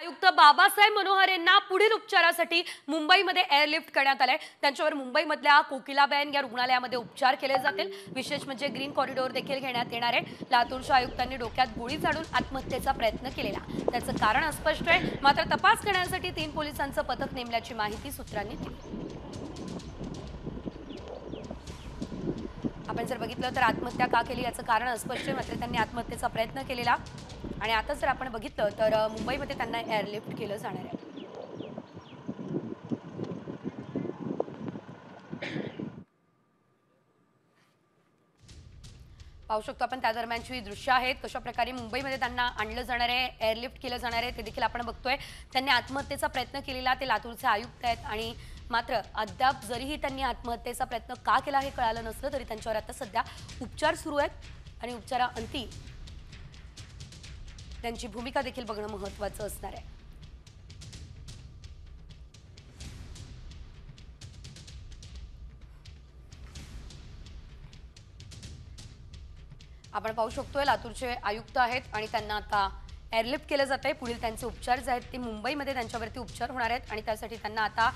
आयुक्त बाबासाहेब मनोहर यांना पुढील उपचारासाठी मुंबईमध्ये एअरलिफ्ट करण्यात आलंय। त्यांच्यावर मुंबईमधल्या कोकिलाबेन या रुग्णालयामध्ये उपचार केले जातील। विशेष म्हणजे ग्रीन कॉरिडॉर देखील घेण्यात येणार आहे। लातूरच्या आयुक्तांनी डोक्यात गोळी झाडून आत्महत्येचा प्रयत्न केलेला, त्याचं कारण अस्पष्ट आहे। मात्र तपास करण्यासाठी 3 पोलिसांचं पथक नेमल्याची माहिती सूत्रांनी दिली। आपण जर बघितलं तर आत्महत्या का केली याचं कारण अस्पष्ट आहे, मात्र त्यांनी आत्महत्येचा प्रयत्न केलेला आणि आता जर आपण बघितलं तर मुंबईमध्ये त्यांना एअरलिफ्ट केलं जाणार आहे। पाहू शकतो आपण त्या दरम्यानची दृश्य आहेत, कशा प्रकारे मुंबईमध्ये त्यांना आणलं जाणार आहे, एअरलिफ्ट केलं जाणार आहे ते देखील आपण बघतोय। त्यांनी आत्महत्येचा प्रयत्न केलेला, ते लातूरचे आयुक्त आहेत आणि मात्र अद्याप जरीही त्यांनी आत्महत्येचा प्रयत्न का केला हे कळालं नसलं तरी त्यांच्यावर आता सध्या उपचार सुरू आहेत आणि उपचाराअंती त्यांची भूमिका देखील बघणं महत्त्वाचं असणार आहे। आपण पाहू शकतोय लातूरचे आयुक्त आहेत आणि त्यांना आता एअरलिफ्ट केलं जात आहे। पुढील त्यांचे उपचार जे आहेत ते मुंबईमध्ये त्यांच्यावरती उपचार होणार आहेत आणि त्यासाठी त्यांना आता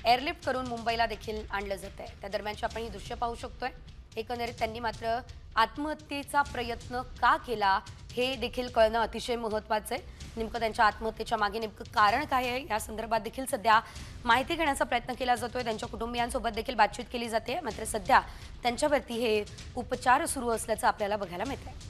एअरलिफ्ट करून मुंबईला देखील आणलं जात आहे। त्या दरम्यानची आपण ही दृश्य पाहू शकतोय। एकंदरीत त्यांनी मात्र आत्महत्येचा प्रयत्न का केला हे देखील कळणं अतिशय महत्त्वाचं आहे। नेमकं त्यांच्या आत्महत्येच्या मागे नेमकं कारण काय आहे या संदर्भात देखील सध्या माहिती घेण्याचा प्रयत्न केला जातोय। त्यांच्या कुटुंबियांसोबत देखील बातचीत केली जाते, मात्र सध्या त्यांच्यावरती हे उपचार सुरू असल्याचं आपल्याला बघायला मिळतंय।